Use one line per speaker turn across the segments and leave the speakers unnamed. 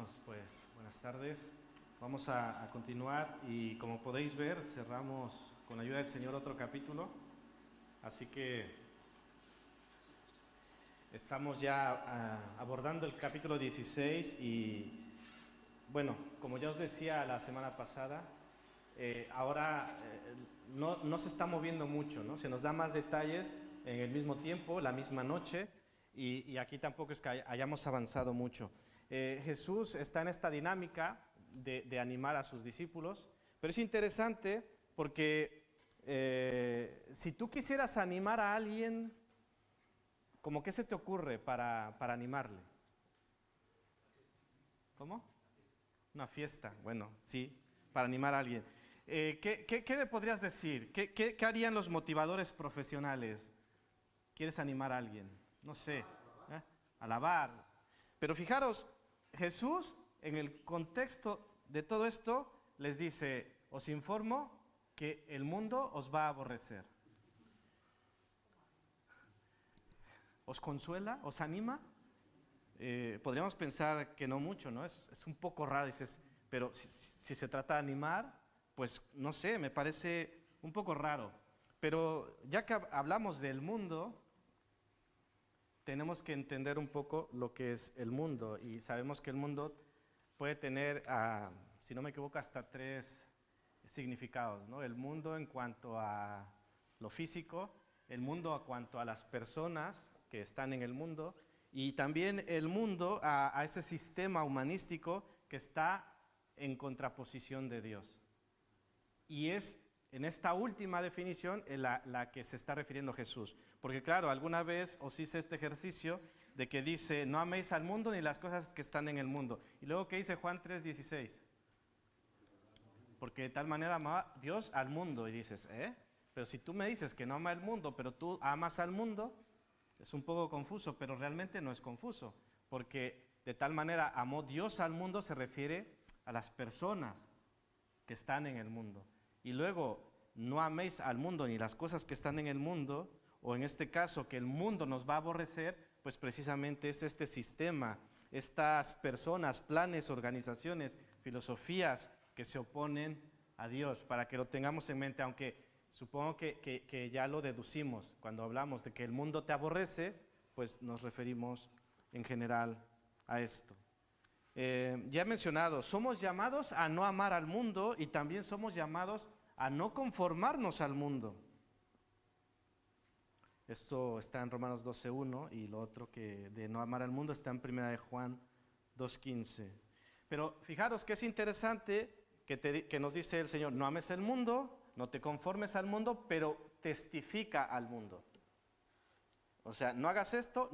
Hermanos, pues buenas tardes. Vamos a continuar y como podéis ver, cerramos con la ayuda del Señor otro capítulo. Así que estamos ya abordando el capítulo 16 y bueno, como ya os decía la semana pasada, ahora no se está moviendo mucho, ¿no? Se nos da más detalles en el mismo tiempo, la misma noche, y aquí tampoco es que hayamos avanzado mucho. Jesús está en esta dinámica de animar a sus discípulos, pero es interesante porque si tú quisieras animar a alguien, ¿cómo qué se te ocurre para animarle? ¿Cómo? Una fiesta, bueno, sí, para animar a alguien. ¿Qué le podrías decir? ¿Qué harían los motivadores profesionales? ¿Quieres animar a alguien? No sé, alabar. Pero fijaros, Jesús, en el contexto de todo esto, les dice, os informo que el mundo os va a aborrecer. ¿Os consuela? ¿Os anima? Podríamos pensar que no mucho, ¿no? Es un poco raro, dices, pero si se trata de animar, pues no sé, me parece un poco raro. Pero ya que hablamos del mundo, tenemos que entender un poco lo que es el mundo y sabemos que el mundo puede tener, si no me equivoco, hasta 3 significados, ¿no? El mundo en cuanto a lo físico, el mundo en cuanto a las personas que están en el mundo y también el mundo a ese sistema humanístico que está en contraposición de Dios. Y es en esta última definición la que se está refiriendo Jesús. Porque claro, alguna vez os hice este ejercicio de que dice, no améis al mundo ni las cosas que están en el mundo. Y luego, ¿qué dice Juan 3:16? Porque de tal manera amaba Dios al mundo. Y dices, pero si tú me dices que no ama al mundo, pero tú amas al mundo, es un poco confuso, pero realmente no es confuso. Porque de tal manera amó Dios al mundo se refiere a las personas que están en el mundo. Y luego, no améis al mundo ni las cosas que están en el mundo, o en este caso, que el mundo nos va a aborrecer, pues precisamente es este sistema, estas personas, planes, organizaciones, filosofías que se oponen a Dios, para que lo tengamos en mente, aunque supongo que ya lo deducimos, cuando hablamos de que el mundo te aborrece, pues nos referimos en general a esto. Ya he mencionado, somos llamados a no amar al mundo y también somos llamados a no conformarnos al mundo. Esto está en Romanos 12:1 y lo otro que de no amar al mundo está en 1 de Juan 2:15. Pero fijaros que es interesante que nos dice el Señor, no ames el mundo, no te conformes al mundo, pero testifica al mundo. O sea, no hagas esto,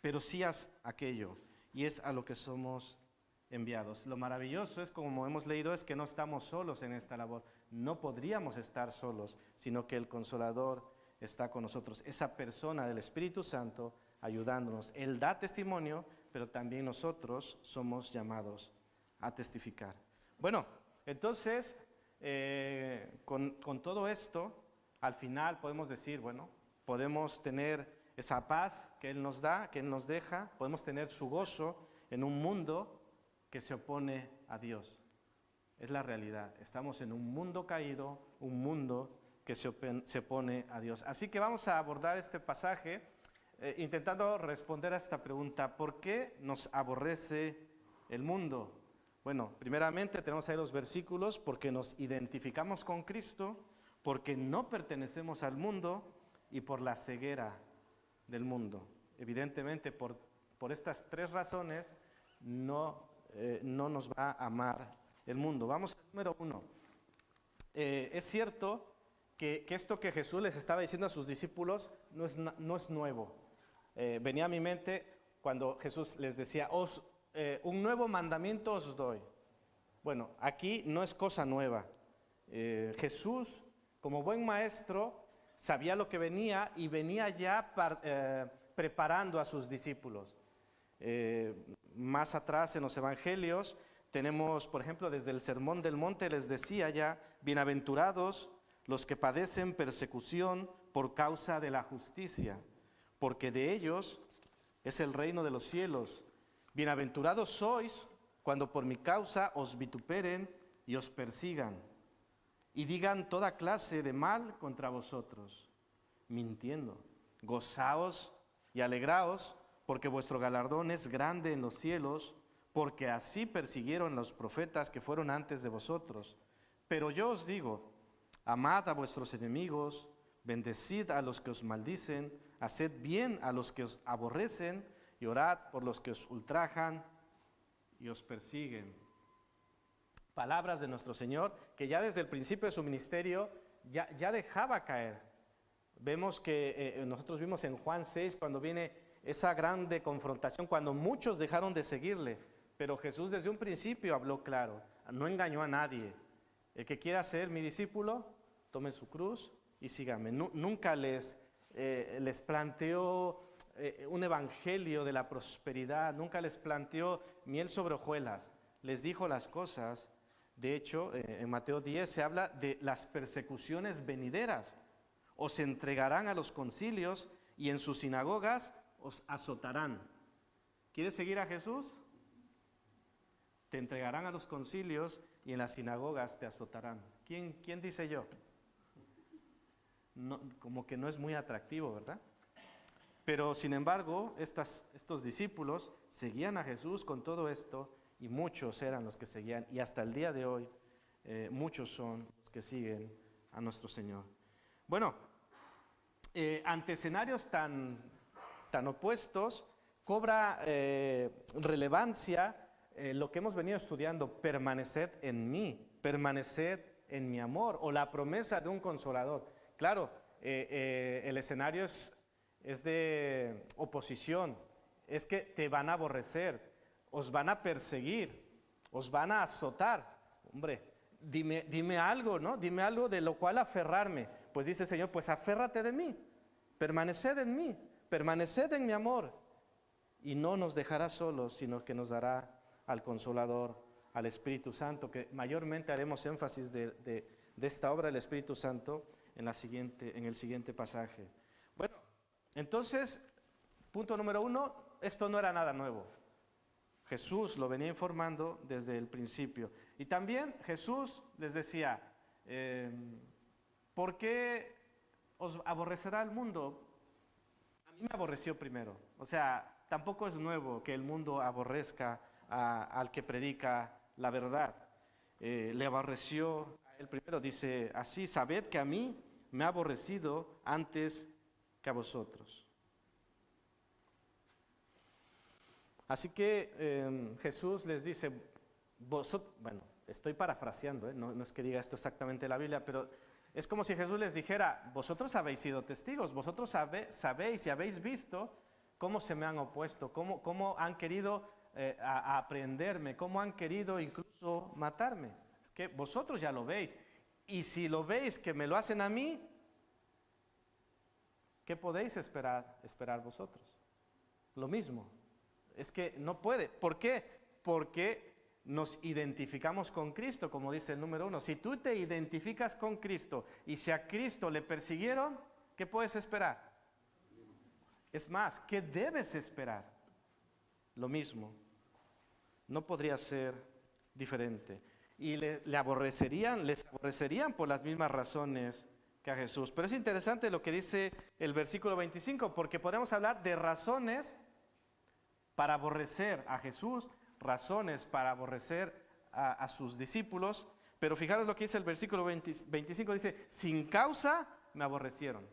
pero sí haz aquello. Y es a lo que somos enviados. Lo maravilloso es, como hemos leído, es que no estamos solos en esta labor. No podríamos estar solos, sino que el Consolador está con nosotros. Esa persona del Espíritu Santo ayudándonos. Él da testimonio, pero también nosotros somos llamados a testificar. Bueno, entonces, con todo esto, al final podemos decir, bueno, podemos tener esa paz que Él nos da, que Él nos deja, podemos tener su gozo en un mundo que se opone a Dios. Es la realidad, estamos en un mundo caído, un mundo que se opone a Dios. Así que vamos a abordar este pasaje intentando responder a esta pregunta, ¿por qué nos aborrece el mundo? Bueno, primeramente tenemos ahí los versículos, porque nos identificamos con Cristo, porque no pertenecemos al mundo y por la ceguera del mundo. Evidentemente, por estas 3 razones, no nos va a amar el mundo. Vamos al número 1. Es cierto que esto que Jesús les estaba diciendo a sus discípulos no es nuevo. Venía a mi mente cuando Jesús les decía, un nuevo mandamiento os doy. Bueno, aquí no es cosa nueva. Jesús, como buen maestro, sabía lo que venía y venía ya preparando a sus discípulos. Más atrás en los evangelios tenemos, por ejemplo, desde el Sermón del Monte les decía ya, bienaventurados los que padecen persecución por causa de la justicia, porque de ellos es el reino de los cielos. Bienaventurados sois cuando por mi causa os vituperen y os persigan, y digan toda clase de mal contra vosotros, mintiendo. Gozaos y alegraos, porque vuestro galardón es grande en los cielos, porque así persiguieron los profetas que fueron antes de vosotros. Pero yo os digo, amad a vuestros enemigos, bendecid a los que os maldicen, haced bien a los que os aborrecen, y orad por los que os ultrajan y os persiguen. Palabras de nuestro Señor, que ya desde el principio de su ministerio ya dejaba caer. Vemos que nosotros vimos en Juan 6, cuando viene esa grande confrontación, cuando muchos dejaron de seguirle, pero Jesús desde un principio habló claro, no engañó a nadie. El que quiera ser mi discípulo, tome su cruz y sígame. Nunca les planteó un evangelio de la prosperidad, nunca les planteó miel sobre hojuelas, les dijo las cosas. De hecho, en Mateo 10 se habla de las persecuciones venideras. Os entregarán a los concilios y en sus sinagogas os azotarán. ¿Quieres seguir a Jesús? Te entregarán a los concilios y en las sinagogas te azotarán. ¿Quién dice yo? No, como que no es muy atractivo, ¿verdad? Pero sin embargo, estos discípulos seguían a Jesús con todo esto, y muchos eran los que seguían, y hasta el día de hoy muchos son los que siguen a nuestro Señor. Bueno, ante escenarios tan opuestos, cobra relevancia lo que hemos venido estudiando: permaneced en mí, permaneced en mi amor, o la promesa de un consolador. Claro, el escenario es de oposición, es que te van a aborrecer, os van a perseguir, os van a azotar. Hombre, dime algo, ¿no? Dime algo de lo cual aferrarme. Pues dice el Señor, pues aférrate de mí, permaneced en mí, permaneced en mi amor, y no nos dejará solos, sino que nos dará al Consolador, al Espíritu Santo, que mayormente haremos énfasis de esta obra del Espíritu Santo en el siguiente pasaje. Bueno, entonces, punto número 1, esto no era nada nuevo. Jesús lo venía informando desde el principio. Y también Jesús les decía, ¿por qué os aborrecerá el mundo? A mí me aborreció primero. O sea, tampoco es nuevo que el mundo aborrezca al que predica la verdad. Le aborreció a él primero. Dice así: sabed que a mí me ha aborrecido antes que a vosotros. Así que Jesús les dice, bueno, estoy parafraseando, no es que diga esto exactamente la Biblia, pero es como si Jesús les dijera, vosotros habéis sido testigos, vosotros sabéis y habéis visto cómo se me han opuesto, cómo han querido aprenderme, cómo han querido incluso matarme. Es que vosotros ya lo veis, y si lo veis que me lo hacen a mí, ¿qué podéis esperar vosotros? Lo mismo. Es que no puede. ¿Por qué? Porque nos identificamos con Cristo, como dice el número 1. Si tú te identificas con Cristo y si a Cristo le persiguieron, ¿qué puedes esperar? Es más, ¿qué debes esperar? Lo mismo. No podría ser diferente. Y les aborrecerían por las mismas razones que a Jesús. Pero es interesante lo que dice el versículo 25, porque podemos hablar de razones para aborrecer a Jesús, razones para aborrecer a sus discípulos, pero fijaros lo que dice el versículo 25, dice, sin causa me aborrecieron.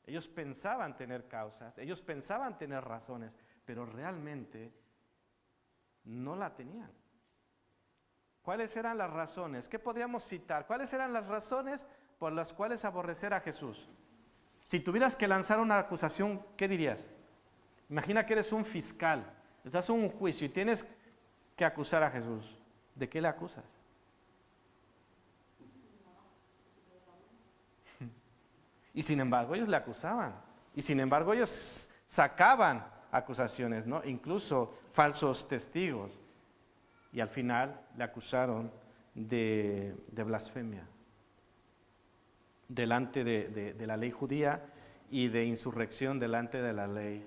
Ellos pensaban tener causas, ellos pensaban tener razones, pero realmente no la tenían. ¿Cuáles eran las razones? ¿Qué podríamos citar? ¿Cuáles eran las razones por las cuales aborrecer a Jesús? Si tuvieras que lanzar una acusación, ¿qué dirías? Imagina que eres un fiscal, estás en un juicio y tienes que acusar a Jesús. ¿De qué le acusas? Y sin embargo ellos le acusaban. Y sin embargo ellos sacaban acusaciones, ¿no? Incluso falsos testigos. Y al final le acusaron de blasfemia delante de la ley judía y de insurrección delante de la ley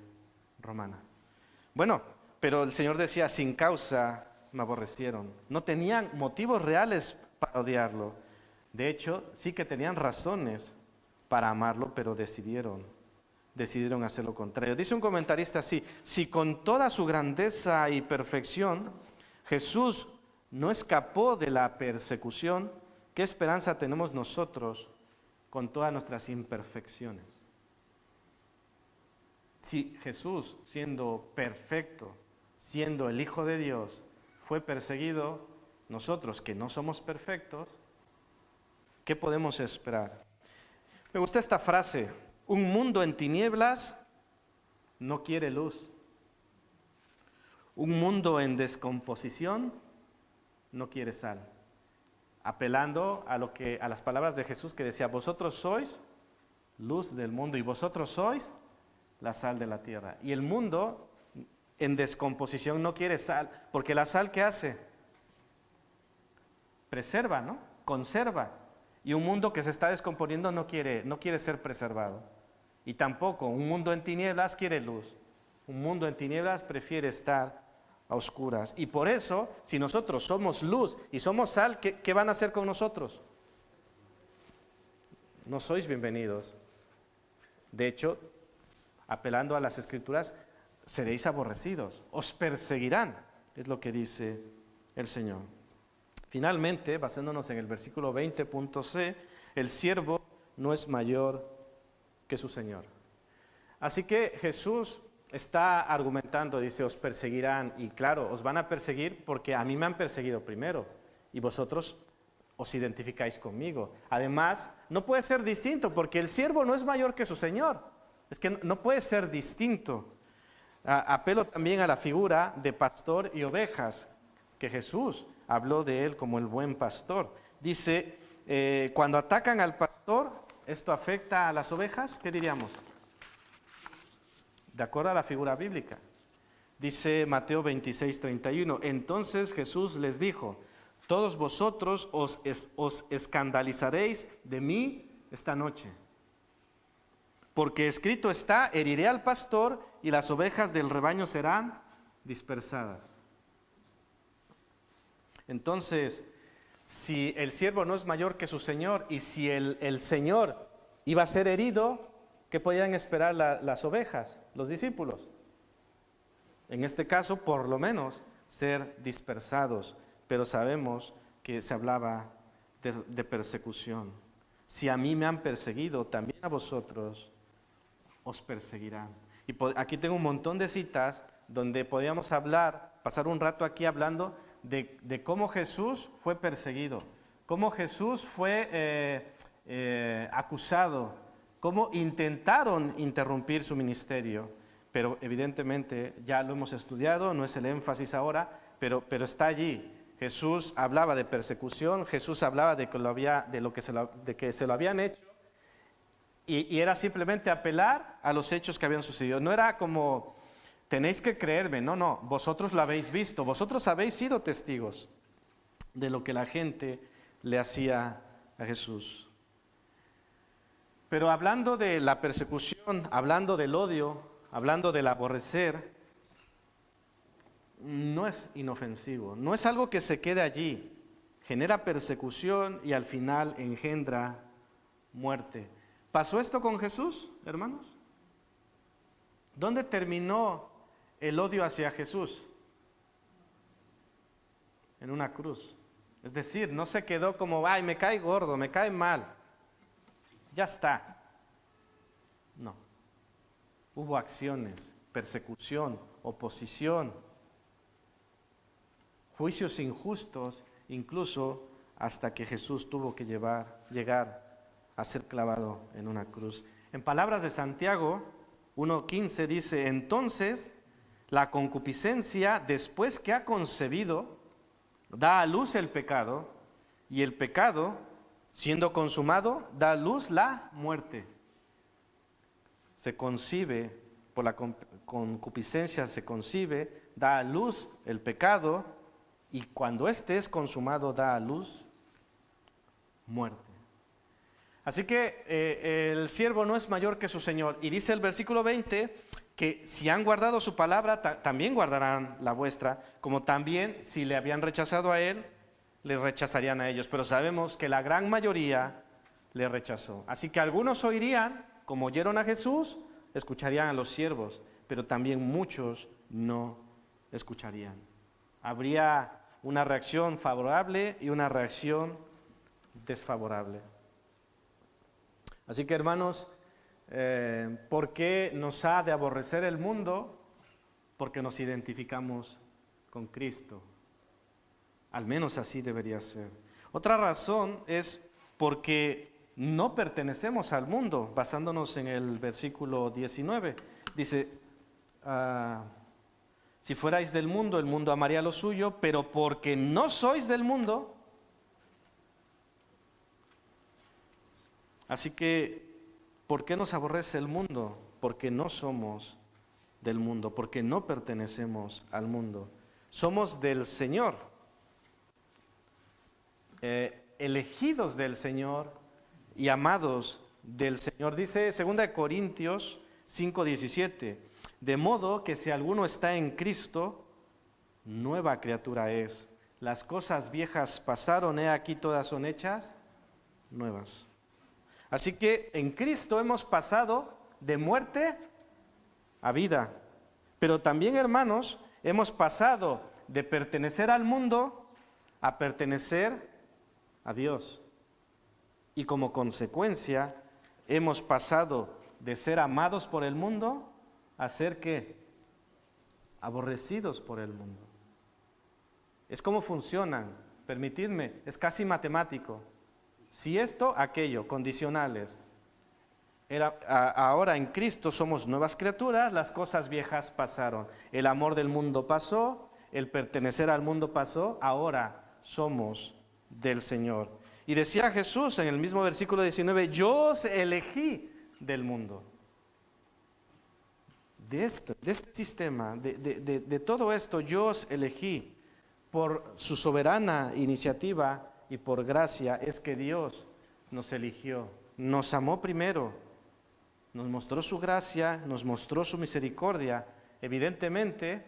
romana. Bueno, pero el Señor decía, sin causa me aborrecieron. No tenían motivos reales para odiarlo. De hecho, sí que tenían razones para amarlo, pero decidieron hacer lo contrario. Dice un comentarista así: si con toda su grandeza y perfección Jesús no escapó de la persecución, ¿qué esperanza tenemos nosotros con todas nuestras imperfecciones? Si Jesús, siendo perfecto, siendo el Hijo de Dios, fue perseguido, nosotros que no somos perfectos, ¿qué podemos esperar? Me gusta esta frase: un mundo en tinieblas no quiere luz. Un mundo en descomposición no quiere sal. Apelando a las palabras de Jesús, que decía: vosotros sois luz del mundo y vosotros sois la sal de la tierra. Y el mundo en descomposición no quiere sal, porque la sal, ¿qué hace? Preserva, ¿no? Conserva. Y un mundo que se está descomponiendo no quiere ser preservado. Y tampoco un mundo en tinieblas quiere luz. Un mundo en tinieblas prefiere estar a oscuras. Y por eso, si nosotros somos luz y somos sal, ¿qué van a hacer con nosotros? No sois bienvenidos. De hecho, apelando a las Escrituras, seréis aborrecidos, os perseguirán, es lo que dice el Señor. Finalmente, basándonos en el versículo 20.c, el siervo no es mayor que su Señor. Así que Jesús está argumentando, dice: os perseguirán, y claro, os van a perseguir porque a mí me han perseguido primero, y vosotros os identificáis conmigo. Además, no puede ser distinto, porque el siervo no es mayor que su Señor. Es que no puede ser distinto. Apelo también a la figura de pastor y ovejas, que Jesús habló de él como el buen pastor. Dice, cuando atacan al pastor, ¿esto afecta a las ovejas? ¿Qué diríamos? De acuerdo a la figura bíblica. Dice Mateo 26:31, entonces Jesús les dijo: todos vosotros os escandalizaréis de mí esta noche. Porque escrito está: heriré al pastor y las ovejas del rebaño serán dispersadas. Entonces, si el siervo no es mayor que su Señor, y si el Señor iba a ser herido, ¿qué podían esperar las ovejas, los discípulos? En este caso, por lo menos, ser dispersados. Pero sabemos que se hablaba de persecución. Si a mí me han perseguido, también a vosotros os perseguirán. Y aquí tengo un montón de citas donde podíamos pasar un rato aquí hablando de cómo Jesús fue perseguido, cómo Jesús fue acusado, cómo intentaron interrumpir su ministerio, pero evidentemente ya lo hemos estudiado, no es el énfasis ahora, pero está allí. Jesús hablaba de persecución, Jesús hablaba de que se lo habían hecho, y era simplemente apelar a los hechos que habían sucedido. No era como: tenéis que creerme. No, vosotros lo habéis visto, vosotros habéis sido testigos de lo que la gente le hacía a Jesús. Pero hablando de la persecución, hablando del odio, hablando del aborrecer, no es inofensivo, no es algo que se quede allí. Genera persecución y al final engendra muerte. ¿Pasó esto con Jesús, hermanos? ¿Dónde terminó el odio hacia Jesús? En una cruz. Es decir, no se quedó como: ay, me cae gordo, me cae mal, ya está. No. Hubo acciones, persecución, oposición, juicios injustos, incluso hasta que Jesús tuvo que llegar a ser clavado en una cruz. En palabras de Santiago 1:15 dice: entonces la concupiscencia, después que ha concebido, da a luz el pecado, y el pecado, siendo consumado, da a luz la muerte. Se concibe, por la concupiscencia se concibe, da a luz el pecado, y cuando éste es consumado, da a luz muerte. Así que el siervo no es mayor que su Señor. Y dice el versículo 20 que si han guardado su palabra, también guardarán la vuestra, como también si le habían rechazado a él, le rechazarían a ellos. Pero sabemos que la gran mayoría le rechazó. Así que algunos oirían, como oyeron a Jesús, escucharían a los siervos, pero también muchos no escucharían. Habría una reacción favorable y una reacción desfavorable. Así que, hermanos, ¿por qué nos ha de aborrecer el mundo? Porque nos identificamos con Cristo. Al menos así debería ser. Otra razón es porque no pertenecemos al mundo, basándonos en el versículo 19. Dice, si fuerais del mundo, el mundo amaría lo suyo, pero porque no sois del mundo. Así que, ¿por qué nos aborrece el mundo? Porque no somos del mundo, porque no pertenecemos al mundo. Somos del Señor, elegidos del Señor y amados del Señor. Dice 2 Corintios 5:17, de modo que si alguno está en Cristo, nueva criatura es. Las cosas viejas pasaron, he aquí todas son hechas nuevas. Así que en Cristo hemos pasado de muerte a vida. Pero también, hermanos, hemos pasado de pertenecer al mundo a pertenecer a Dios. Y como consecuencia, hemos pasado de ser amados por el mundo a ser ¿qué? Aborrecidos por el mundo. Es como funcionan, permitidme, es casi matemático. Si esto, aquello, condicionales. Ahora en Cristo somos nuevas criaturas, las cosas viejas pasaron. El amor del mundo pasó, el pertenecer al mundo pasó, ahora somos del Señor. Y decía Jesús en el mismo versículo 19, yo os elegí del mundo. De este sistema, de todo esto, yo os elegí por su soberana iniciativa. Y por gracia es que Dios nos eligió, nos amó primero, nos mostró su gracia, nos mostró su misericordia, evidentemente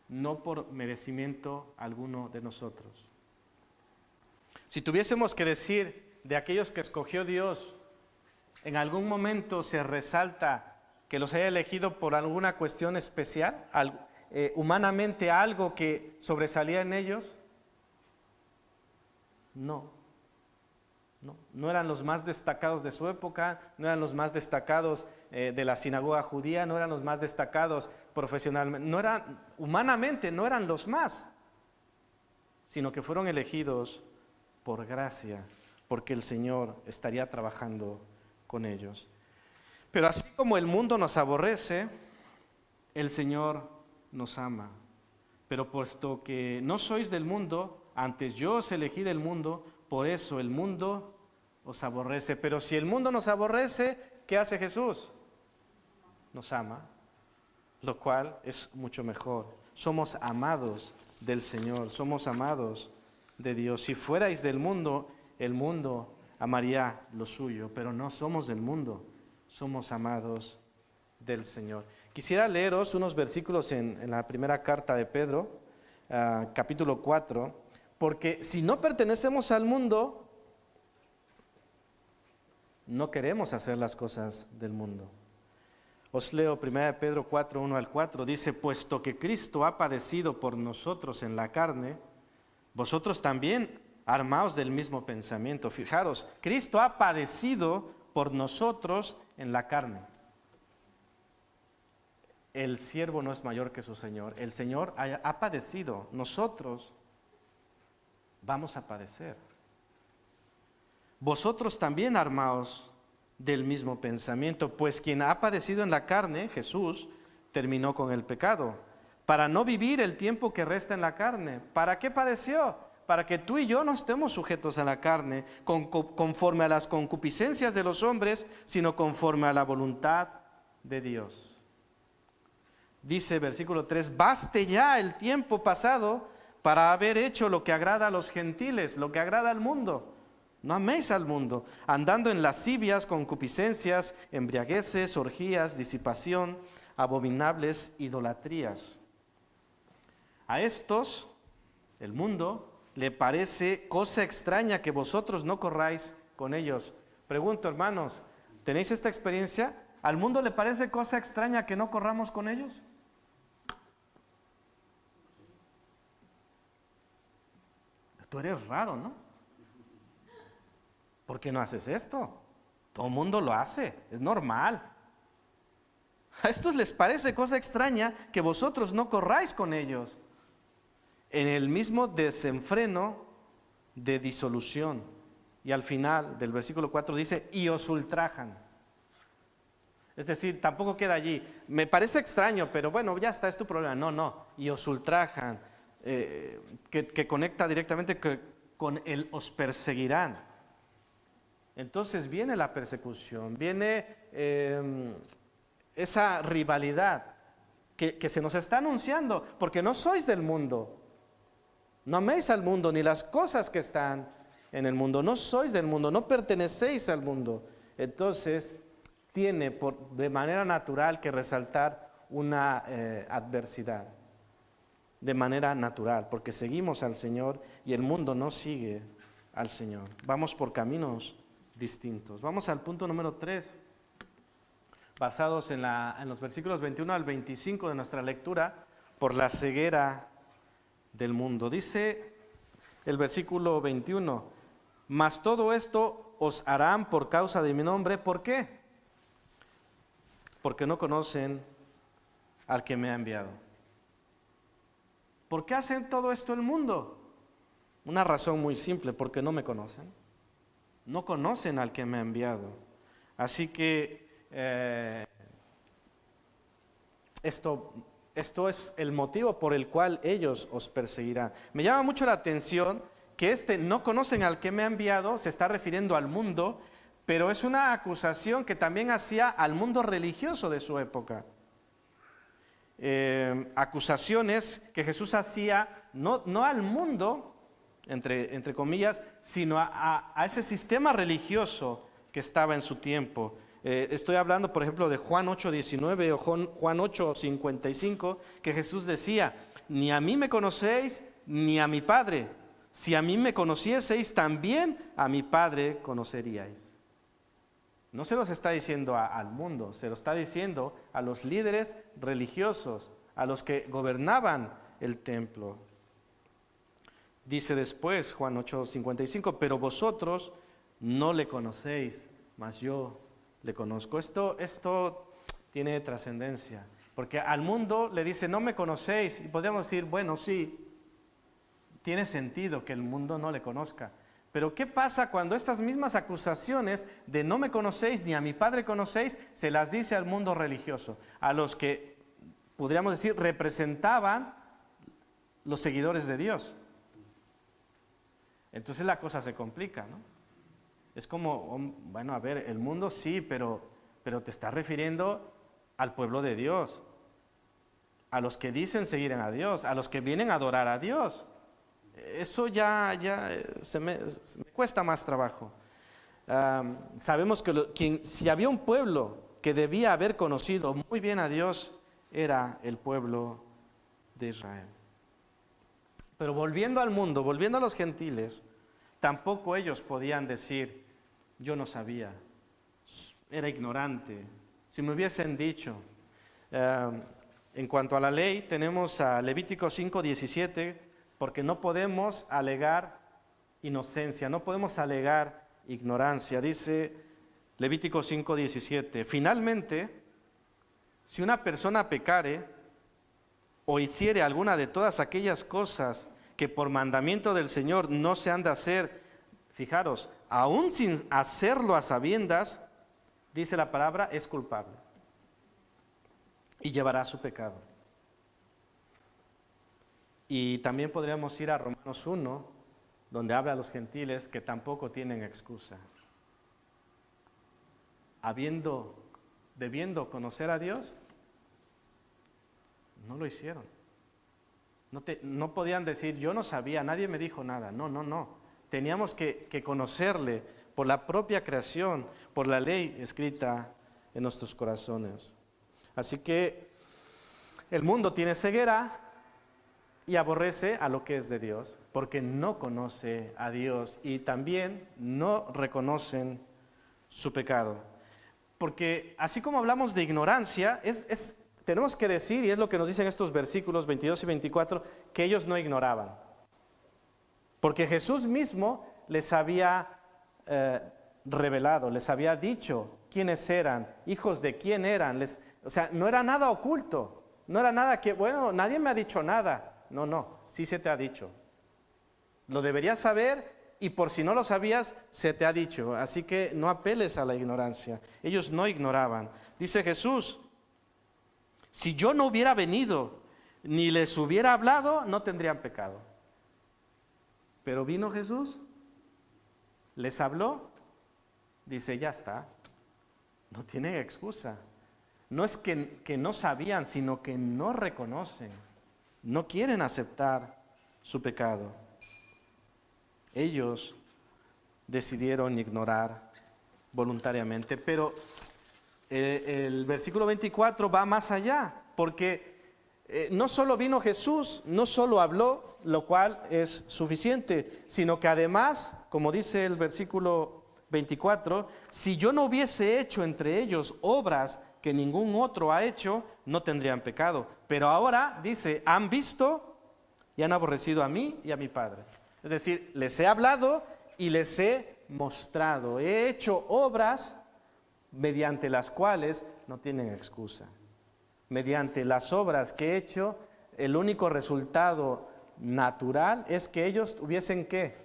no por merecimiento alguno de nosotros. Si tuviésemos que decir de aquellos que escogió Dios, en algún momento se resalta que los haya elegido por alguna cuestión especial, humanamente algo que sobresalía en ellos. No eran los más destacados de su época, no eran los más destacados de la sinagoga judía, no eran los más destacados profesionalmente, humanamente no eran los más, sino que fueron elegidos por gracia, porque el Señor estaría trabajando con ellos. Pero así como el mundo nos aborrece, el Señor nos ama. Pero puesto que no sois del mundo, antes yo os elegí del mundo, por eso el mundo os aborrece. Pero si el mundo nos aborrece, ¿qué hace Jesús? Nos ama, lo cual es mucho mejor. Somos amados del Señor, somos amados de Dios. Si fuerais del mundo, el mundo amaría lo suyo, pero no somos del mundo, somos amados del Señor. Quisiera leeros unos versículos en la primera carta de Pedro, capítulo 4, porque si no pertenecemos al mundo, no queremos hacer las cosas del mundo. Os leo 1 Pedro 4, 1 al 4, dice, puesto que Cristo ha padecido por nosotros en la carne, vosotros también armaos del mismo pensamiento. Fijaros, Cristo ha padecido por nosotros en la carne. El siervo no es mayor que su Señor. El Señor ha padecido. Nosotros vamos a padecer. Vosotros también armaos del mismo pensamiento, pues quien ha padecido en la carne, Jesús, terminó con el pecado, para no vivir el tiempo que resta en la carne. ¿Para qué padeció? Para que tú y yo no estemos sujetos a la carne, conforme a las concupiscencias de los hombres, sino conforme a la voluntad de Dios. Dice versículo 3, baste ya el tiempo pasado para haber hecho lo que agrada a los gentiles, lo que agrada al mundo. No améis al mundo, andando en lascivias, concupiscencias, embriagueces, orgías, disipación, abominables idolatrías. A estos, el mundo, le parece cosa extraña que vosotros no corráis con ellos. Pregunto, hermanos, ¿tenéis esta experiencia? ¿Al mundo le parece cosa extraña que no corramos con ellos? Tú eres raro, ¿no? ¿Por qué no haces esto? Todo el mundo lo hace, es normal. A estos les parece cosa extraña que vosotros no corráis con ellos en el mismo desenfreno de disolución. Y al final del versículo 4 dice, y os ultrajan. Es decir, tampoco queda allí. Me parece extraño, pero bueno, ya está, es tu problema. No, y os ultrajan, que conecta directamente con el os perseguirán. Entonces viene la persecución, viene esa rivalidad que se nos está anunciando, porque no sois del mundo. No améis al mundo ni las cosas que están en el mundo. No sois del mundo, no pertenecéis al mundo. Entonces tiene de manera natural que resaltar una adversidad. De manera natural, porque seguimos al Señor y el mundo no sigue al Señor. Vamos por caminos distintos. Vamos al punto número 3, basados en los versículos 21 al 25 de nuestra lectura, por la ceguera del mundo. Dice el versículo 21, mas todo esto os harán por causa de mi nombre. ¿Por qué? Porque no conocen al que me ha enviado. ¿Por qué hacen todo esto el mundo? Una razón muy simple, porque no me conocen. No conocen al que me ha enviado. Así que esto es el motivo por el cual ellos os perseguirán. Me llama mucho la atención que no conocen al que me ha enviado, se está refiriendo al mundo, pero es una acusación que también hacía al mundo religioso de su época. Acusaciones que Jesús hacía no al mundo, entre comillas, sino a ese sistema religioso que estaba en su tiempo. Estoy hablando, por ejemplo, de Juan 8:19 o Juan 8:55, que Jesús decía, ni a mí me conocéis, ni a mi Padre. Si a mí me conocieseis, también a mi Padre conoceríais. No se los está diciendo al mundo, se lo está diciendo a los líderes religiosos, a los que gobernaban el templo. Dice después Juan 8:55, pero vosotros no le conocéis, mas yo le conozco. Esto tiene trascendencia, porque al mundo le dice, no me conocéis, y podríamos decir, bueno, sí, tiene sentido que el mundo no le conozca. Pero ¿qué pasa cuando estas mismas acusaciones de no me conocéis ni a mi Padre conocéis se las dice al mundo religioso, a los que, podríamos decir, representaban los seguidores de Dios? Entonces la cosa se complica, ¿no? Es como, bueno, a ver, el mundo sí, pero te está refiriendo al pueblo de Dios, a los que dicen seguir a Dios, a los que vienen a adorar a Dios. Eso ya me cuesta más trabajo. Sabemos que si había un pueblo que debía haber conocido muy bien a Dios, era el pueblo de Israel. Pero volviendo al mundo, volviendo a los gentiles, tampoco ellos podían decir, yo no sabía, era ignorante. Si me hubiesen dicho, en cuanto a la ley, tenemos a Levítico 5:17, porque no podemos alegar inocencia, no podemos alegar ignorancia. Dice Levítico 5:17, finalmente, si una persona pecare o hiciere alguna de todas aquellas cosas que por mandamiento del Señor no se han de hacer, fijaros, aún sin hacerlo a sabiendas, dice la palabra, es culpable y llevará su pecado. Y también podríamos ir a Romanos 1, donde habla a los gentiles que tampoco tienen excusa. Debiendo conocer a Dios, no lo hicieron. No podían decir, yo no sabía, nadie me dijo nada. No. Teníamos que conocerle por la propia creación, por la ley escrita en nuestros corazones. Así que El mundo tiene ceguera y aborrece a lo que es de Dios, porque no conoce a Dios y también no reconocen su pecado. Porque así como hablamos de ignorancia, tenemos que decir, y es lo que nos dicen estos versículos 22 y 24, que ellos no ignoraban. Porque Jesús mismo les había revelado, les había dicho quiénes eran, hijos de quién eran. O sea, no era nada oculto, no era nada que, bueno, nadie me ha dicho nada. No, sí se te ha dicho. Lo deberías saber y por si no lo sabías, se te ha dicho. Así que no apeles a la ignorancia. Ellos no ignoraban. Dice Jesús, si yo no hubiera venido ni les hubiera hablado, no tendrían pecado. Pero vino Jesús, les habló, dice, ya está. No tienen excusa. No es que no sabían, sino que no reconocen. No quieren aceptar su pecado. Ellos decidieron ignorar voluntariamente, pero el versículo 24 va más allá, porque no solo vino Jesús, no solo habló, lo cual es suficiente, sino que además, como dice el versículo 24, si yo no hubiese hecho entre ellos obras que ningún otro ha hecho, no tendrían pecado. Pero ahora dice, han visto y han aborrecido a mí y a mi Padre. Es decir, les he hablado y les he mostrado. He hecho obras mediante las cuales no tienen excusa. Mediante las obras que he hecho, el único resultado natural es que ellos hubiesen ¿qué?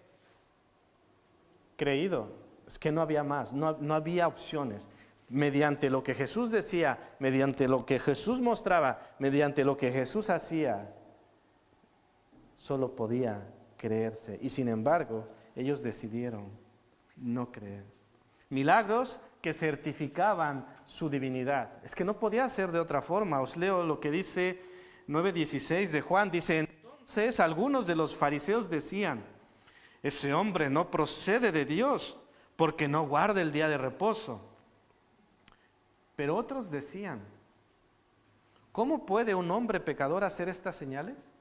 Creído. Es que no había más, no había opciones. Mediante lo que Jesús decía, mediante lo que Jesús mostraba, mediante lo que Jesús hacía, solo podía creerse. Y sin embargo, ellos decidieron no creer. Milagros que certificaban su divinidad. Es que no podía ser de otra forma. Os leo lo que dice 9:16 de Juan. Dice, entonces algunos de los fariseos decían, ese hombre no procede de Dios porque no guarda el día de reposo. Pero otros decían, ¿cómo puede un hombre pecador hacer estas señales?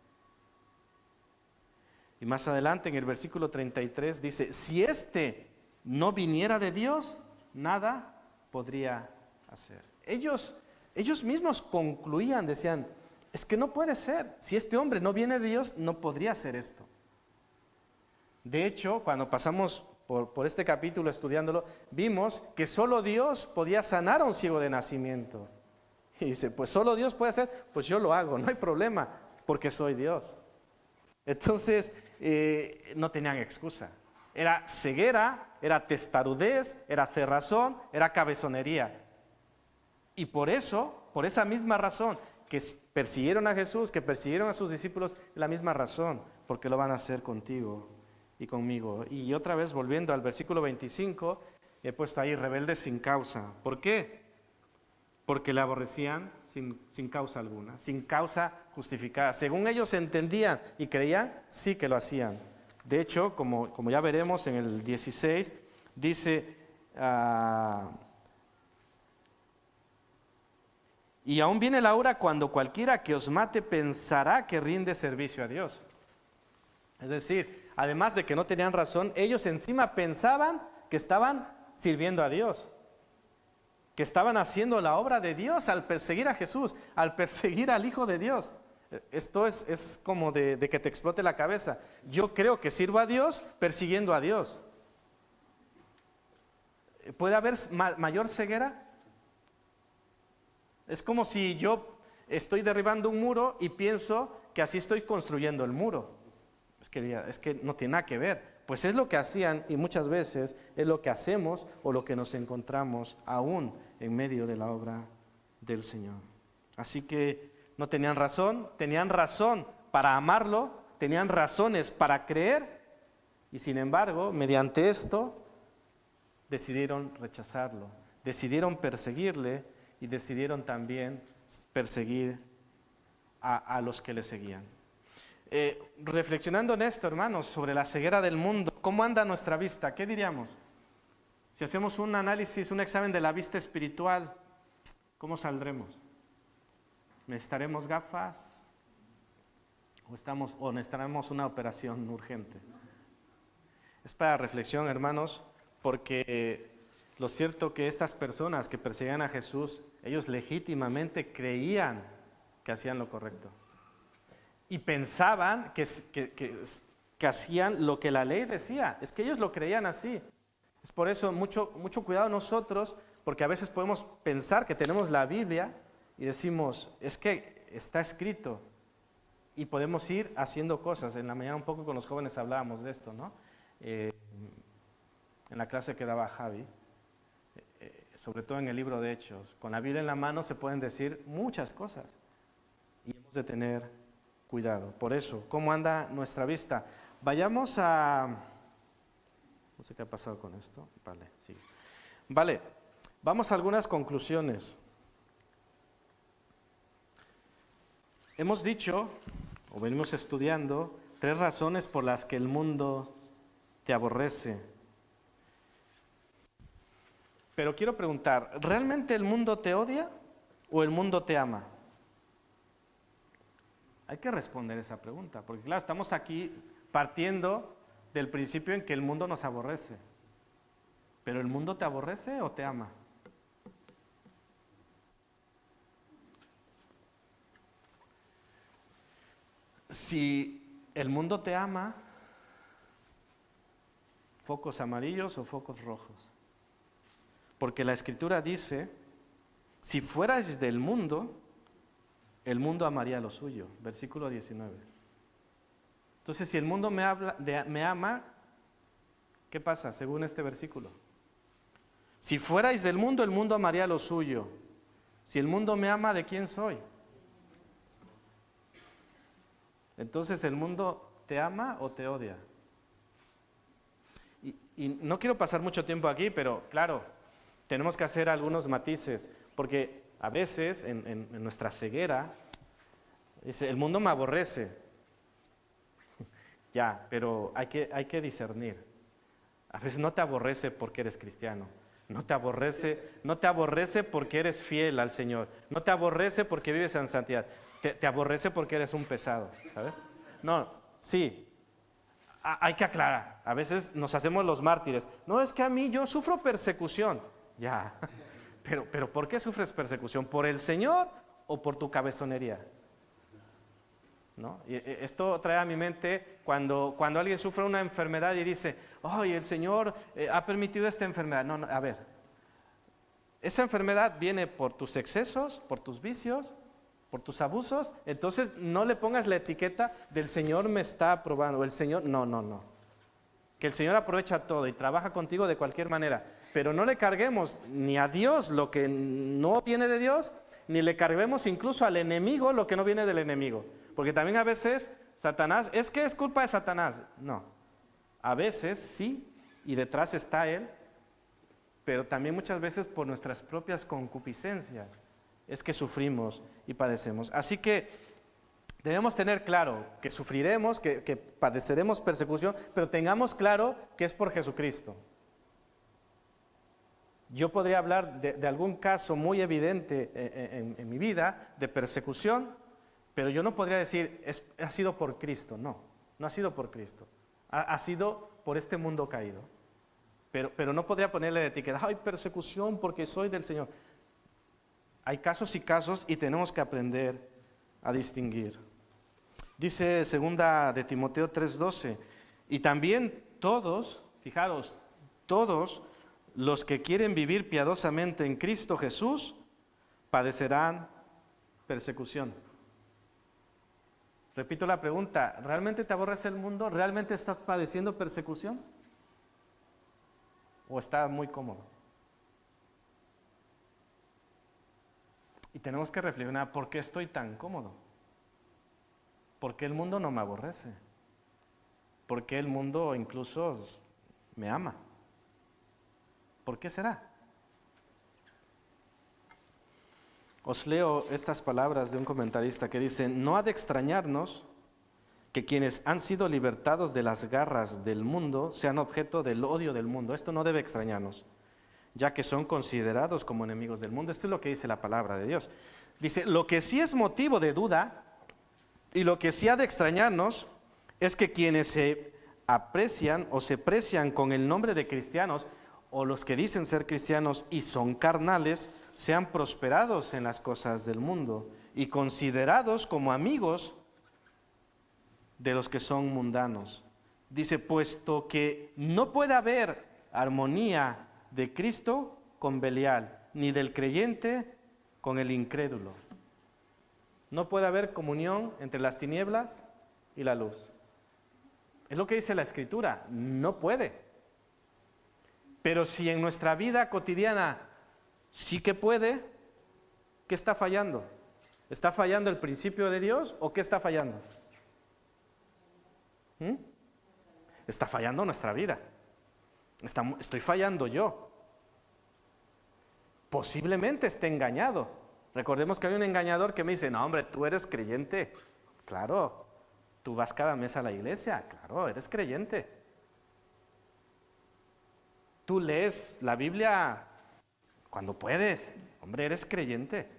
Y más adelante en el versículo 33 dice, si éste no viniera de Dios, nada podría hacer. Ellos mismos concluían, decían, es que no puede ser. Si este hombre no viene de Dios, no podría hacer esto. De hecho, cuando pasamos por este capítulo estudiándolo, vimos que solo Dios podía sanar a un ciego de nacimiento. Y dice, pues solo Dios puede hacer, pues yo lo hago, no hay problema, porque soy Dios. Entonces, no tenían excusa. Era ceguera, era testarudez, era cerrazón, era cabezonería. Y por eso, por esa misma razón, que persiguieron a Jesús, que persiguieron a sus discípulos, la misma razón, porque lo van a hacer contigo y conmigo. Y otra vez, volviendo al versículo 25, he puesto ahí, rebeldes sin causa. ¿Por qué? Porque le aborrecían sin causa alguna, sin causa justificada. Según ellos entendían y creían, sí que lo hacían. De hecho, como ya veremos en el 16, dice, y aún viene la hora cuando cualquiera que os mate pensará que rinde servicio a Dios. Es decir, además de que no tenían razón, ellos encima pensaban que estaban sirviendo a Dios, que estaban haciendo la obra de Dios al perseguir a Jesús, al perseguir al Hijo de Dios. Esto es como de que te explote la cabeza. Yo creo que sirvo a Dios persiguiendo a Dios. ¿Puede haber mayor ceguera? Es como si yo estoy derribando un muro y pienso que así estoy construyendo el muro. Es que no tiene nada que ver. Pues es lo que hacían y muchas veces es lo que hacemos o lo que nos encontramos aún en medio de la obra del Señor. Así que no tenían razón para amarlo, tenían razones para creer y sin embargo, mediante esto, decidieron rechazarlo, decidieron perseguirle y decidieron también perseguir a los que le seguían. Reflexionando en esto, hermanos, sobre la ceguera del mundo, ¿cómo anda nuestra vista? ¿Qué diríamos? Si hacemos un análisis, un examen de la vista espiritual, ¿cómo saldremos? ¿Necesitaremos gafas? ¿O necesitaremos una operación urgente? Es para reflexión, hermanos, porque lo cierto que estas personas que perseguían a Jesús, ellos legítimamente creían que hacían lo correcto. Y pensaban que hacían lo que la ley decía. Es que ellos lo creían así. Es por eso mucho cuidado nosotros, porque a veces podemos pensar que tenemos la Biblia y decimos, es que está escrito. Y podemos ir haciendo cosas. En la mañana un poco con los jóvenes hablábamos de esto, ¿no? En la clase que daba Javi, sobre todo en el libro de Hechos. Con la Biblia en la mano se pueden decir muchas cosas. Y hemos de tener cuidado. Por eso, ¿cómo anda nuestra vista? Vayamos a... No sé qué ha pasado con esto. Vale, sí. Vale, vamos a algunas conclusiones. Hemos dicho, o venimos estudiando, 3 razones por las que el mundo te aborrece. Pero quiero preguntar, ¿realmente el mundo te odia o el mundo te ama? Hay que responder esa pregunta, porque claro, estamos aquí partiendo del principio en que el mundo nos aborrece. ¿Pero el mundo te aborrece o te ama? Si el mundo te ama, ¿focos amarillos o focos rojos? Porque la Escritura dice, si fuerais del mundo, el mundo amaría lo suyo. Versículo 19. Entonces, si el mundo me ama, ¿qué pasa según este versículo? Si fuerais del mundo, el mundo amaría lo suyo. Si el mundo me ama, ¿de quién soy? Entonces, ¿el mundo te ama o te odia? Y no quiero pasar mucho tiempo aquí, pero claro, tenemos que hacer algunos matices, porque a veces en nuestra ceguera, dice, el mundo me aborrece. Ya, pero hay que discernir. A veces no te aborrece porque eres cristiano. No te aborrece porque eres fiel al Señor. No te aborrece porque vives en santidad. Te aborrece porque eres un pesado, ¿sabes? No, sí. Hay que aclarar. A veces nos hacemos los mártires. No, es que a mí yo sufro persecución. Ya. Pero ¿por qué sufres persecución? ¿Por el Señor o por tu cabezonería? ¿No? Y esto trae a mi mente cuando alguien sufre una enfermedad y dice, ¡ay, el Señor ha permitido esta enfermedad! No, a ver, esa enfermedad viene por tus excesos, por tus vicios, por tus abusos. Entonces no le pongas la etiqueta del Señor me está aprobando, el Señor, no. Que el Señor aprovecha todo y trabaja contigo de cualquier manera, pero no le carguemos ni a Dios lo que no viene de Dios, ni le carguemos incluso al enemigo lo que no viene del enemigo. Porque también a veces Satanás, es que es culpa de Satanás. No, a veces sí, y detrás está él, pero también muchas veces por nuestras propias concupiscencias es que sufrimos y padecemos. Así que debemos tener claro que sufriremos, que padeceremos persecución, pero tengamos claro que es por Jesucristo. Yo podría hablar de algún caso muy evidente en mi vida de persecución, pero yo no podría decir, ha sido por Cristo. No ha sido por Cristo. Ha sido por este mundo caído. Pero no podría ponerle la etiqueta, ¡ay, persecución porque soy del Señor! Hay casos y casos y tenemos que aprender a distinguir. Dice 2 de Timoteo 3:12, y también todos, fijaros, todos los que quieren vivir piadosamente en Cristo Jesús padecerán persecución. Repito la pregunta, ¿realmente te aborrece el mundo? ¿Realmente estás padeciendo persecución? ¿O estás muy cómodo? Y tenemos que reflexionar, ¿por qué estoy tan cómodo? ¿Por qué el mundo no me aborrece? ¿Por qué el mundo incluso me ama? ¿Por qué será? Os leo estas palabras de un comentarista que dice, no ha de extrañarnos que quienes han sido libertados de las garras del mundo sean objeto del odio del mundo. Esto no debe extrañarnos, ya que son considerados como enemigos del mundo. Esto es lo que dice la palabra de Dios. Dice, lo que sí es motivo de duda y lo que sí ha de extrañarnos es que quienes se aprecian o se precian con el nombre de cristianos, o los que dicen ser cristianos y son carnales, sean prosperados en las cosas del mundo y considerados como amigos de los que son mundanos. Dice, puesto que no puede haber armonía de Cristo con Belial, ni del creyente con el incrédulo. No puede haber comunión entre las tinieblas y la luz. Es lo que dice la Escritura, no puede. Pero si en nuestra vida cotidiana sí que puede, ¿qué está fallando? ¿Está fallando el principio de Dios o qué está fallando? Está fallando nuestra vida. Estoy fallando yo. Posiblemente esté engañado. Recordemos que hay un engañador que me dice, no hombre, tú eres creyente. Claro, tú vas cada mes a la iglesia. Claro, eres creyente. Tú lees la Biblia cuando puedes. Hombre, eres creyente.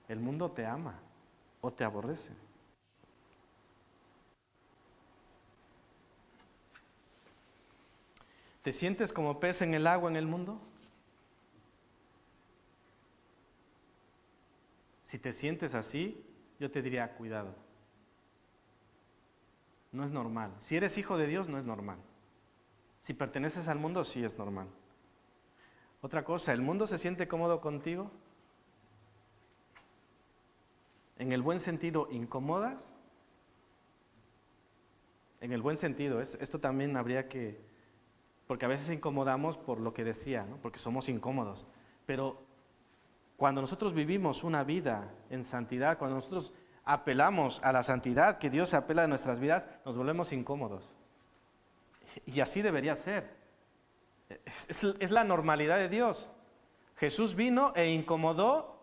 El mundo te ama o te aborrece. ¿Te sientes como pez en el agua en el mundo? Si te sientes así, yo te diría, cuidado. No es normal. Si eres hijo de Dios, no es normal. Si perteneces al mundo, sí es normal. Otra cosa, ¿el mundo se siente cómodo contigo? En el buen sentido, ¿incomodas? En el buen sentido, esto también habría que... Porque a veces incomodamos por lo que decía, ¿no? Porque somos incómodos. Pero cuando nosotros vivimos una vida en santidad, cuando nosotros apelamos a la santidad que Dios apela de nuestras vidas, nos volvemos incómodos. Y así debería ser. Es la normalidad de Dios. Jesús vino e incomodó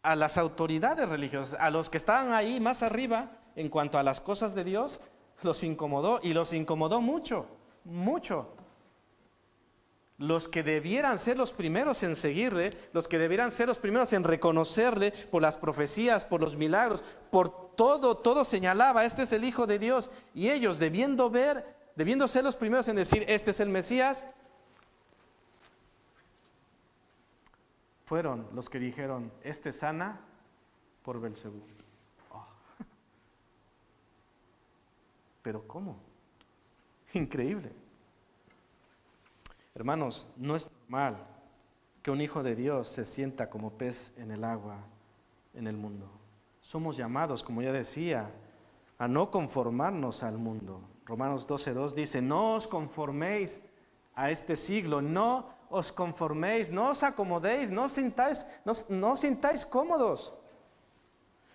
a las autoridades religiosas, a los que estaban ahí más arriba en cuanto a las cosas de Dios, los incomodó y los incomodó mucho, mucho. Los que debieran ser los primeros en seguirle, los que debieran ser los primeros en reconocerle por las profecías, por los milagros, por todo señalaba, este es el Hijo de Dios. Y ellos, debiendo ser los primeros en decir, este es el Mesías, fueron los que dijeron, este sana por Belcebú. Oh. Pero ¿cómo? Increíble. Hermanos, no es normal que un hijo de Dios se sienta como pez en el agua en el mundo. Somos llamados, como ya decía, a no conformarnos al mundo. Romanos 12:2 dice, no os conforméis a este siglo, no os conforméis, no os acomodéis, no os sintáis cómodos,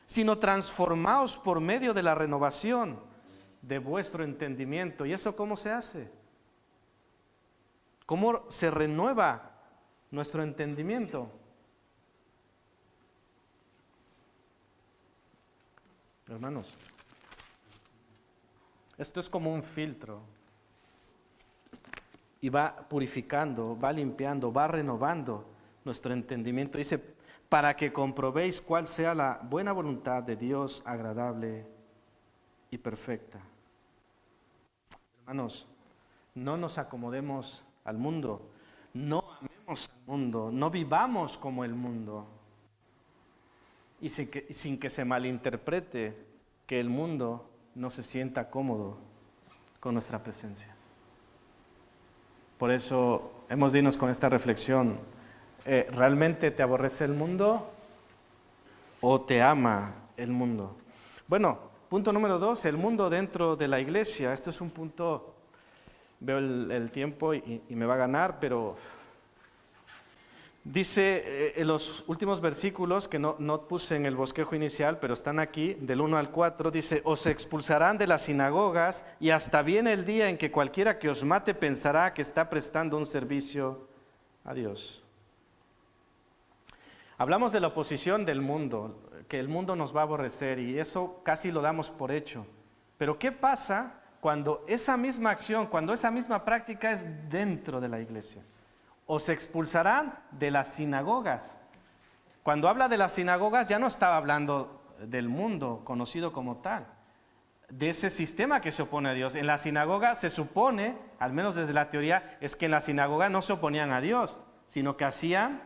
sino transformaos por medio de la renovación de vuestro entendimiento. ¿Y eso cómo se hace? ¿Cómo se renueva nuestro entendimiento? Hermanos, esto es como un filtro y va purificando, va limpiando, va renovando nuestro entendimiento. Dice, para que comprobéis cuál sea la buena voluntad de Dios, agradable y perfecta. Hermanos, no nos acomodemos al mundo, no amemos al mundo, no vivamos como el mundo. Y sin que se malinterprete que el mundo no se sienta cómodo con nuestra presencia. Por eso hemos de irnos con esta reflexión. ¿Realmente te aborrece el mundo o te ama el mundo? Bueno, punto número 2, el mundo dentro de la iglesia. Esto es un punto, veo el tiempo y me va a ganar, pero dice en los últimos versículos, que no puse en el bosquejo inicial, pero están aquí, del 1 al 4, dice, os expulsarán de las sinagogas y hasta viene el día en que cualquiera que os mate pensará que está prestando un servicio a Dios. Hablamos de la oposición del mundo, que el mundo nos va a aborrecer y eso casi lo damos por hecho. Pero ¿qué pasa cuando esa misma acción, cuando esa misma práctica es dentro de la iglesia. Os expulsarán de las sinagogas. Cuando habla de las sinagogas ya no estaba hablando del mundo conocido como tal, de ese sistema que se opone a Dios. En la sinagoga se supone, al menos desde la teoría, es que en la sinagoga no se oponían a Dios, sino que hacían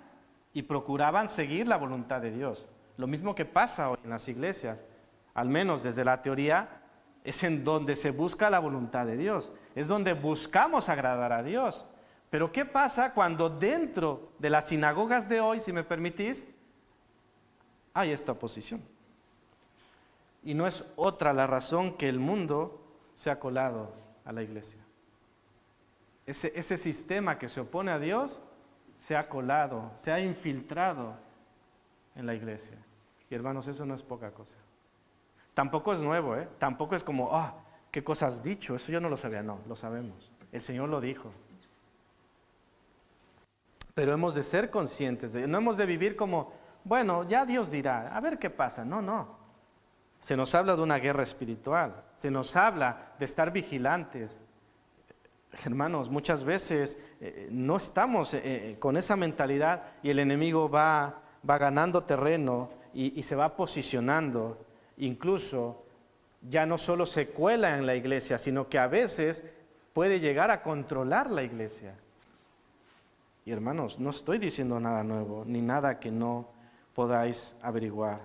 y procuraban seguir la voluntad de Dios. Lo mismo que pasa hoy en las iglesias, al menos desde la teoría, es en donde se busca la voluntad de Dios, es donde buscamos agradar a Dios. Pero ¿qué pasa cuando dentro de las sinagogas de hoy, si me permitís, hay esta oposición? Y no es otra la razón que el mundo se ha colado a la iglesia. Ese sistema que se opone a Dios se ha colado, se ha infiltrado en la iglesia. Y hermanos, eso no es poca cosa. Tampoco es nuevo, tampoco es como, ¿qué cosa has dicho? Eso yo no lo sabía. No, lo sabemos. El Señor lo dijo. Pero hemos de ser conscientes, no hemos de vivir como, bueno, ya Dios dirá, a ver qué pasa. No. Se nos habla de una guerra espiritual, se nos habla de estar vigilantes. Hermanos, muchas veces no estamos con esa mentalidad y el enemigo va ganando terreno y se va posicionando. Incluso ya no solo se cuela en la iglesia, sino que a veces puede llegar a controlar la iglesia. Y hermanos, no estoy diciendo nada nuevo, ni nada que no podáis averiguar.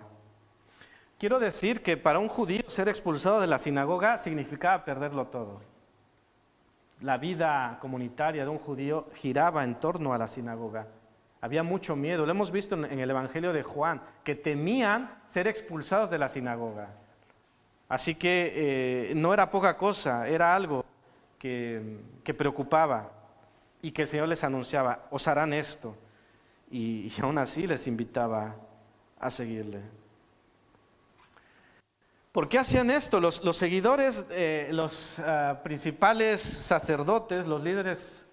Quiero decir que para un judío ser expulsado de la sinagoga significaba perderlo todo. La vida comunitaria de un judío giraba en torno a la sinagoga. Había mucho miedo, lo hemos visto en el Evangelio de Juan, que temían ser expulsados de la sinagoga. Así que no era poca cosa, era algo que preocupaba y que el Señor les anunciaba, os harán esto. Y aún así les invitaba a seguirle. ¿Por qué hacían esto? Los seguidores, los principales sacerdotes, los líderes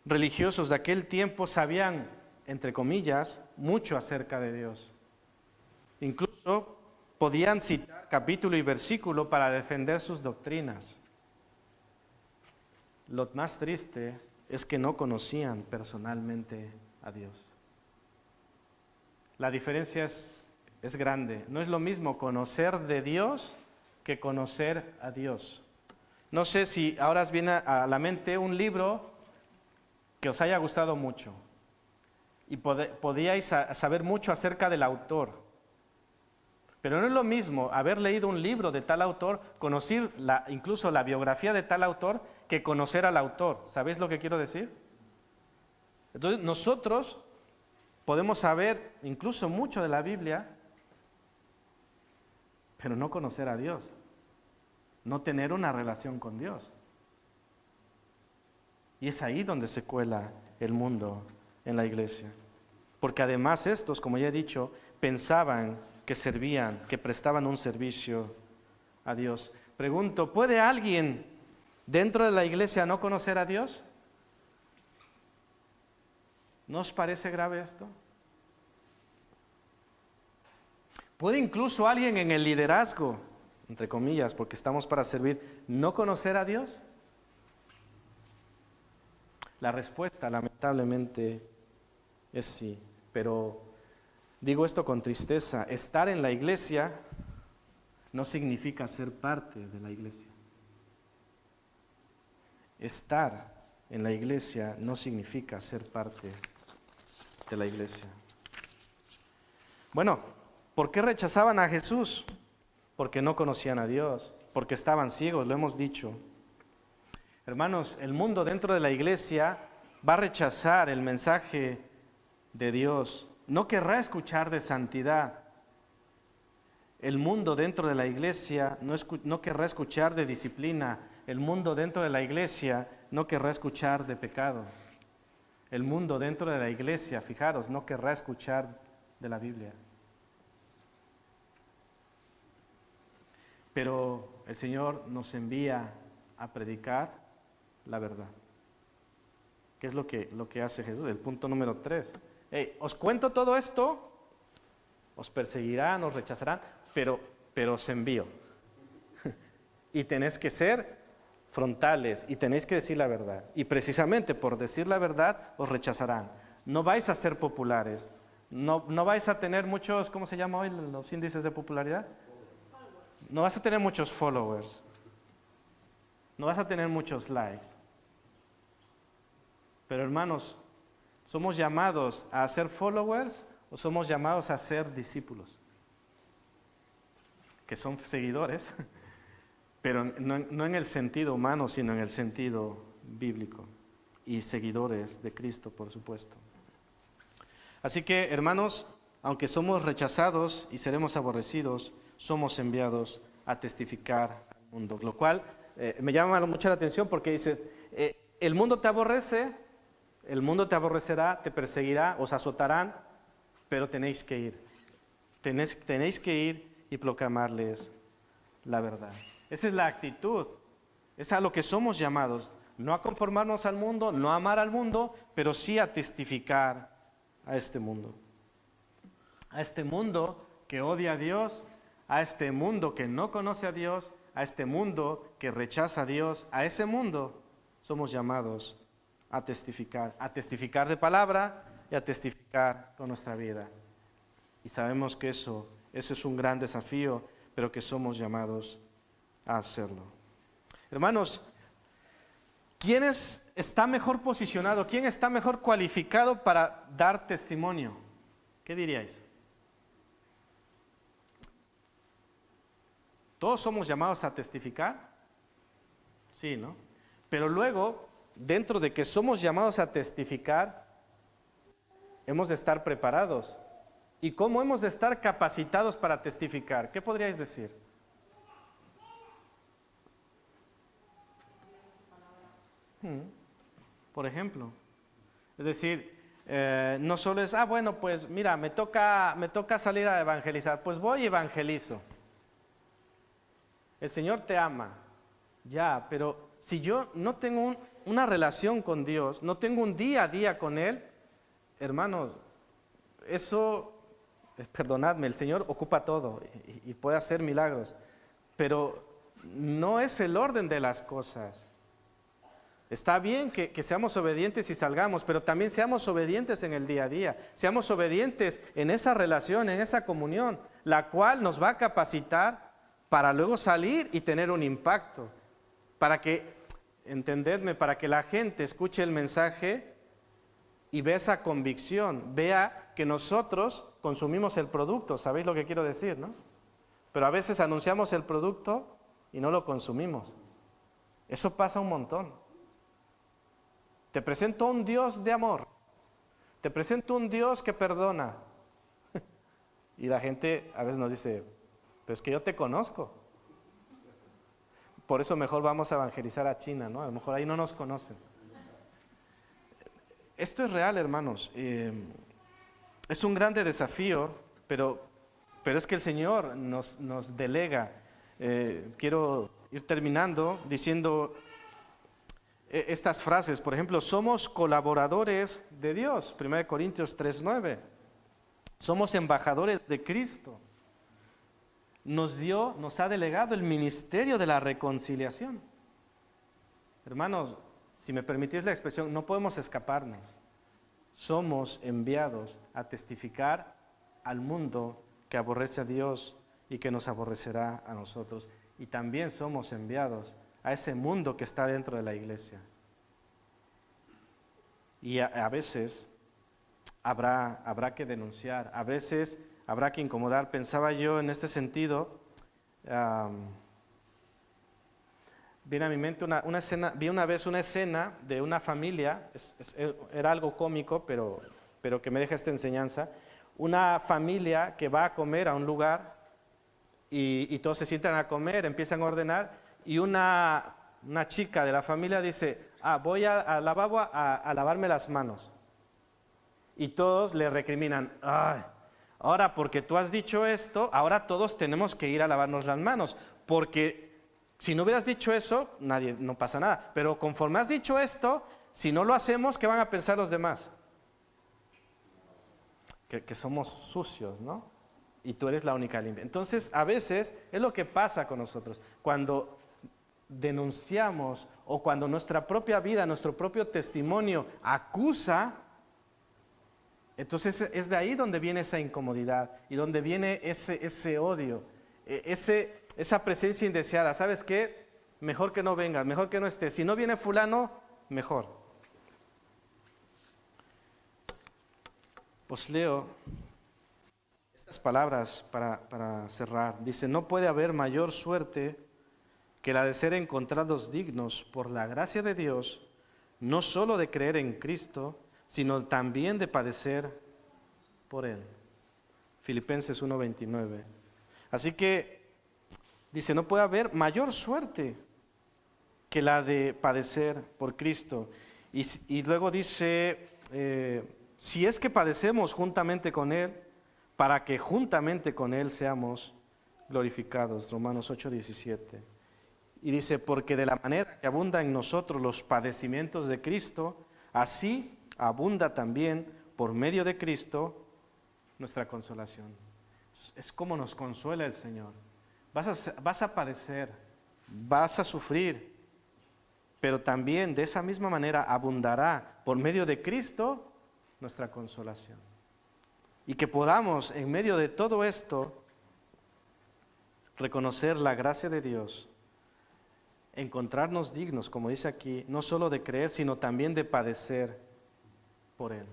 religiosos de aquel tiempo sabían, entre comillas, mucho acerca de Dios. Incluso podían citar capítulo y versículo para defender sus doctrinas. Lo más triste es que no conocían personalmente a Dios. La diferencia es grande. No es lo mismo conocer de Dios que conocer a Dios. No sé si ahora os viene a la mente un libro que os haya gustado mucho y podíais saber mucho acerca del autor. Pero no es lo mismo haber leído un libro de tal autor, conocer incluso la biografía de tal autor, que conocer al autor. ¿Sabéis lo que quiero decir? Entonces nosotros podemos saber incluso mucho de la Biblia, pero no conocer a Dios, no tener una relación con Dios. Y es ahí donde se cuela el mundo en la iglesia. Porque además estos, como ya he dicho, pensaban que servían, que prestaban un servicio a Dios. Pregunto, ¿puede alguien dentro de la iglesia no conocer a Dios? ¿No os parece grave esto? ¿Puede incluso alguien en el liderazgo, entre comillas, porque estamos para servir, no conocer a Dios? La respuesta, lamentablemente, es sí, pero digo esto con tristeza, estar en la iglesia no significa ser parte de la iglesia. Estar en la iglesia no significa ser parte de la iglesia. Bueno, ¿por qué rechazaban a Jesús? Porque no conocían a Dios, porque estaban ciegos, lo hemos dicho. Hermanos, el mundo dentro de la iglesia va a rechazar el mensaje de Dios, no querrá escuchar de santidad. El mundo dentro de la iglesia no querrá escuchar de disciplina. El mundo dentro de la iglesia no querrá escuchar de pecado. El mundo dentro de la iglesia, fijaros, no querrá escuchar de la Biblia. Pero el Señor nos envía a predicar la verdad. ¿Qué es lo que hace Jesús? El punto número 3. Os cuento todo esto, os perseguirán, os rechazarán, pero os envío. Y tenés que ser frontales y tenéis que decir la verdad. Y precisamente por decir la verdad os rechazarán. No vais a ser populares. No vais a tener muchos, ¿cómo se llama hoy los índices de popularidad? No vas a tener muchos followers. No vas a tener muchos likes. Pero hermanos, ¿somos llamados a ser followers o somos llamados a ser discípulos? Que son seguidores, pero no en el sentido humano, sino en el sentido bíblico. Y seguidores de Cristo, por supuesto. Así que, hermanos, aunque somos rechazados y seremos aborrecidos, somos enviados a testificar al mundo. Lo cual me llama mucho la atención porque dice, el mundo te aborrece, el mundo te aborrecerá, te perseguirá, os azotarán, pero tenéis que ir. Tenéis que ir y proclamarles la verdad. Esa es la actitud, es a lo que somos llamados. No a conformarnos al mundo, no a amar al mundo, pero sí a testificar a este mundo. A este mundo que odia a Dios, a este mundo que no conoce a Dios, a este mundo que rechaza a Dios, a ese mundo somos llamados a testificar de palabra y a testificar con nuestra vida. Y sabemos que eso es un gran desafío, pero que somos llamados a hacerlo. Hermanos, ¿quién está mejor posicionado? ¿Quién está mejor cualificado para dar testimonio? ¿Qué diríais? ¿Todos somos llamados a testificar? Sí, ¿no? Pero luego, dentro de que somos llamados a testificar, hemos de estar preparados. ¿Y cómo hemos de estar capacitados para testificar? ¿Qué podríais decir? Por ejemplo, es decir, no solo es, bueno, pues mira, me toca salir a evangelizar, pues voy y evangelizo. El Señor te ama, ya, pero si yo no tengo una relación con Dios, no tengo un día a día con Él, hermanos, eso, perdonadme, el Señor ocupa todo y puede hacer milagros, pero no es el orden de las cosas. Está bien que seamos obedientes y salgamos, pero también seamos obedientes en el día a día, seamos obedientes en esa relación, en esa comunión, la cual nos va a capacitar para luego salir y tener un impacto, para que, entendedme, para que la gente escuche el mensaje y vea esa convicción, vea que nosotros consumimos el producto, ¿sabéis lo que quiero decir, no? Pero a veces anunciamos el producto y no lo consumimos. Eso pasa un montón. Te presento un Dios de amor, te presento un Dios que perdona. Y la gente a veces nos dice, pero es que yo te conozco. Por eso mejor vamos a evangelizar a China, ¿no? A lo mejor ahí no nos conocen. Esto es real, hermanos. Es un grande desafío, pero es que el Señor nos delega. Quiero ir terminando diciendo estas frases. Por ejemplo, somos colaboradores de Dios, 1 Corintios 3:9. Somos embajadores de Cristo. Nos ha delegado el ministerio de la reconciliación. Hermanos, si me permitís la expresión, no podemos escaparnos. Somos enviados a testificar al mundo que aborrece a Dios y que nos aborrecerá a nosotros. Y también somos enviados a ese mundo que está dentro de la iglesia. Y a veces habrá que denunciar, a veces habrá que incomodar. Pensaba yo en este sentido, viene a mi mente una escena, vi una vez una escena de una familia, era algo cómico, pero que me deja esta enseñanza. Una familia que va a comer a un lugar y todos se sientan a comer, empiezan a ordenar y una chica de la familia dice, voy al lavabo a lavarme las manos. Y todos le recriminan, ahora porque tú has dicho esto, ahora todos tenemos que ir a lavarnos las manos, porque si no hubieras dicho eso, no pasa nada. Pero conforme has dicho esto, si no lo hacemos, ¿qué van a pensar los demás? Que somos sucios, ¿no? Y tú eres la única limpia. Entonces, a veces es lo que pasa con nosotros. Cuando denunciamos o cuando nuestra propia vida, nuestro propio testimonio acusa, entonces es de ahí donde viene esa incomodidad y donde viene ese odio, esa presencia indeseada. ¿Sabes qué? Mejor que no vengas, mejor que no estés. Si no viene fulano, mejor. Os leo estas palabras para cerrar. Dice, no puede haber mayor suerte que la de ser encontrados dignos por la gracia de Dios, no solo de creer en Cristo, sino también de padecer por Él. Filipenses 1:29. Así que, dice, no puede haber mayor suerte que la de padecer por Cristo. Y luego dice, si es que padecemos juntamente con Él, para que juntamente con Él seamos glorificados. Romanos 8:17. Y dice, porque de la manera que abunda en nosotros los padecimientos de Cristo, así abunda también por medio de Cristo nuestra consolación. Es como nos consuela el Señor. Vas a padecer, vas a sufrir, pero también de esa misma manera abundará por medio de Cristo nuestra consolación. Y que podamos en medio de todo esto reconocer la gracia de Dios, encontrarnos dignos, como dice aquí, no solo de creer, sino también de padecer por Él.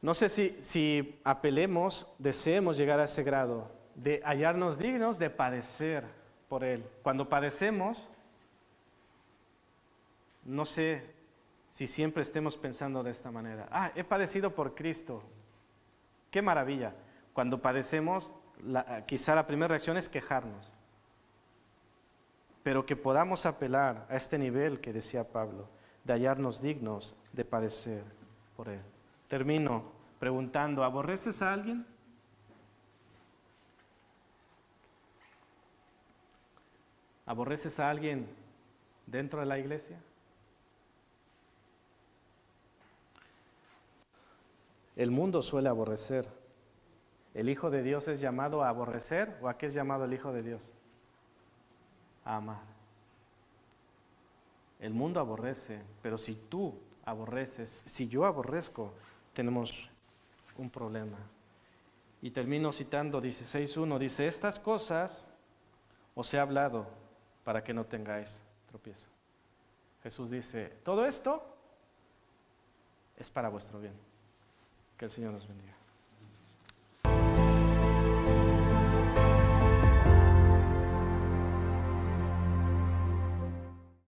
No sé si apelemos, deseemos llegar a ese grado de hallarnos dignos de padecer por Él. Cuando padecemos, no sé si siempre estemos pensando de esta manera. He padecido por Cristo. ¡Qué maravilla! Cuando padecemos, quizá la primera reacción es quejarnos. Pero que podamos apelar a este nivel que decía Pablo, de hallarnos dignos de padecer por Él. Termino preguntando, ¿aborreces a alguien? ¿Aborreces a alguien dentro de la iglesia? El mundo suele aborrecer. ¿El Hijo de Dios es llamado a aborrecer o a qué es llamado el Hijo de Dios? A amar. El mundo aborrece, pero si tú aborreces, si yo aborrezco, tenemos un problema. Y termino citando 16:1, dice, estas cosas os he hablado para que no tengáis tropiezo. Jesús dice, todo esto es para vuestro bien. Que el Señor nos bendiga.